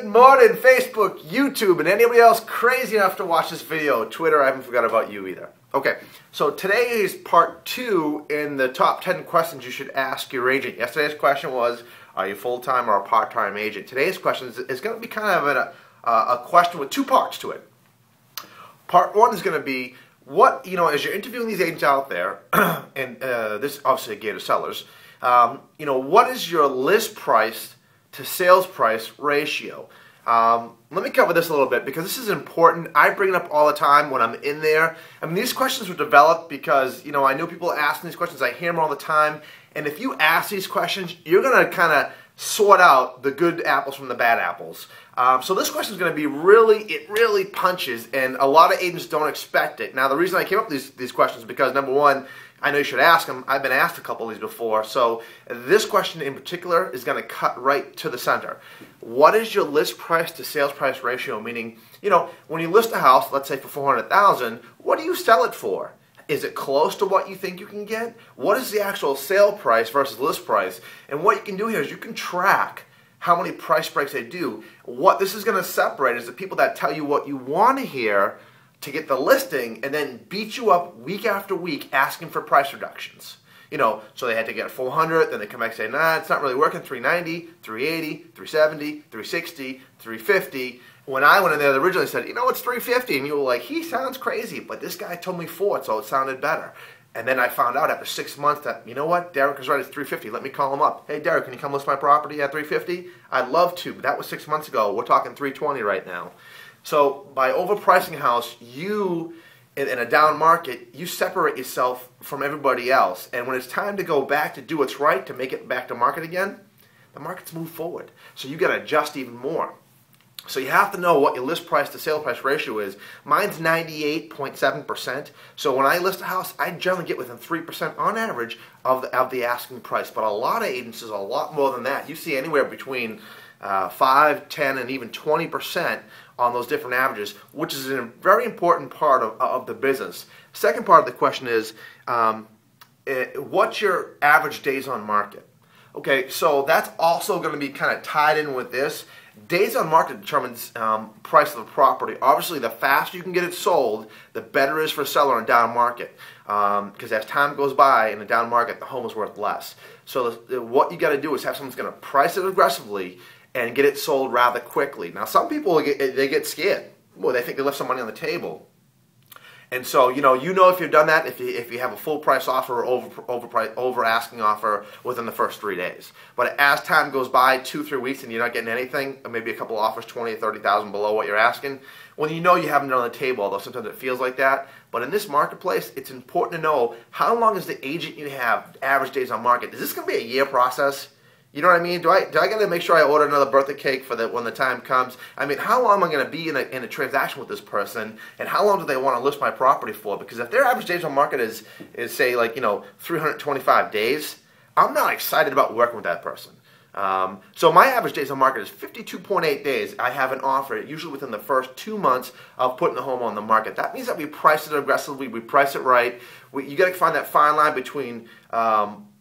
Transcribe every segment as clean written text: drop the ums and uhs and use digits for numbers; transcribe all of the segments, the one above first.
morning, Facebook, YouTube, and anybody else crazy enough to watch this video. Twitter, I haven't forgot about you either. Okay, so today is part 2 in the top 10 questions you should ask your agent. Yesterday's question was, are you full-time or a part-time agent? Today's question is going to be kind of a question with 2 parts to it. Part 1 is going to be, what, as you're interviewing these agents out there, and this obviously geared to sellers, what is your list price to sales price ratio? Let me cover this a little bit because this is important. I bring it up all the time when I'm in there. I mean, these questions were developed because, I know people asking these questions. I hear them all the time. And if you ask these questions, you're going to kind of sort out the good apples from the bad apples. So this question is going to be it really punches, and a lot of agents don't expect it. Now, the reason I came up with these questions is because, number one, I know you should ask them. I've been asked a couple of these before. So this question in particular is going to cut right to the center. What is your list price to sales price ratio? Meaning, when you list a house, let's say for $400,000, what do you sell it for? Is it close to what you think you can get? What is the actual sale price versus list price? And what you can do here is you can track how many price breaks they do. What this is going to separate is the people that tell you what you want to hear to get the listing and then beat you up week after week asking for price reductions. So they had to get 400, then they come back and say, nah, it's not really working, 390, 380, 370, 360, 350. When I went in there, they originally said, it's 350. And you were like, he sounds crazy, but this guy told me 4, so it sounded better. And then I found out after 6 months that, Deric is right, it's 350. Let me call him up. Hey, Deric, can you come list my property at 350? I'd love to, but that was 6 months ago. We're talking 320 right now. So by overpricing a house, you, in a down market, you separate yourself from everybody else. And when it's time to go back to do what's right, to make it back to market again, the market's moved forward. So you got to adjust even more. So you have to know what your list price to sale price ratio is. Mine's 98.7%. So when I list a house, I generally get within 3% on average of the asking price. But a lot of agents is a lot more than that. You see anywhere between 5, 10, and even 20% on those different averages, which is a very important part of the business. Second part of the question is, what's your average days on market? Okay, so that's also going to be kind of tied in with this. Days on market determines price of the property. Obviously, the faster you can get it sold, the better it is for a seller in a down market. Because as time goes by in a down market, the home is worth less. So what you got to do is have someone who's going to price it aggressively and get it sold rather quickly. Now, some people, they get scared. Well, they think they left some money on the table. And so, if you've done that, if you have a full price offer or over asking offer within the first 3 days. But as time goes by, 2-3 weeks, and you're not getting anything, or maybe a couple offers, 20 or 30,000 below what you're asking, well, you haven't done on the table, although sometimes it feels like that. But in this marketplace, it's important to know how long is the agent you have average days on market. Is this going to be a year process? You know what I mean? Do I got to make sure I order another birthday cake for when the time comes? I mean, how long am I going to be in a transaction with this person, and how long do they want to list my property for? Because if their average days on market is say 325 days, I'm not excited about working with that person. So my average days on market is 52.8 days. I have an offer usually within the first 2 months of putting the home on the market. That means that we price it aggressively, we price it right. You got to find that fine line between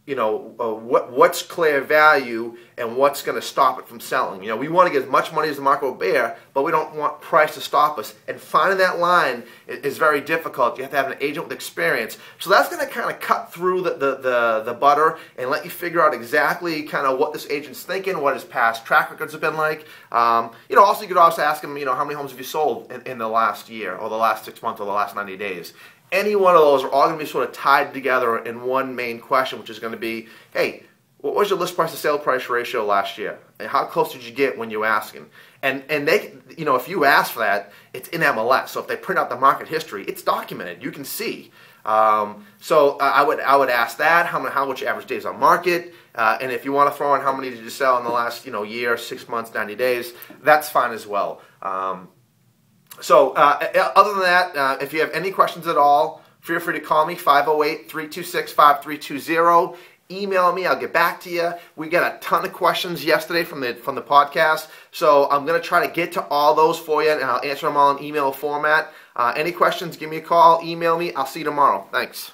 what's clear value and what's going to stop it from selling. We want to get as much money as the market will bear, but we don't want price to stop us. And finding that line is very difficult. You have to have an agent with experience. So that's going to kind of cut through the butter and let you figure out exactly kind of what this agent's thinking, what his past track records have been like. Also you could also ask him, how many homes have you sold in the last year or the last 6 months or the last 90 days? Any one of those are all going to be sort of tied together in one main question, which is going to be, hey, what was your list price to sale price ratio last year? And how close did you get when you were asking? And they, if you ask for that, it's in MLS. So if they print out the market history, it's documented. You can see. So I would ask that, how much your average days on market, and if you want to throw in how many did you sell in the last year, 6 months, 90 days, that's fine as well. So other than that, if you have any questions at all, feel free to call me, 508-326-5320. Email me, I'll get back to you. We got a ton of questions yesterday from the podcast, so I'm going to try to get to all those for you, and I'll answer them all in email format. Any questions, give me a call, email me. I'll see you tomorrow. Thanks.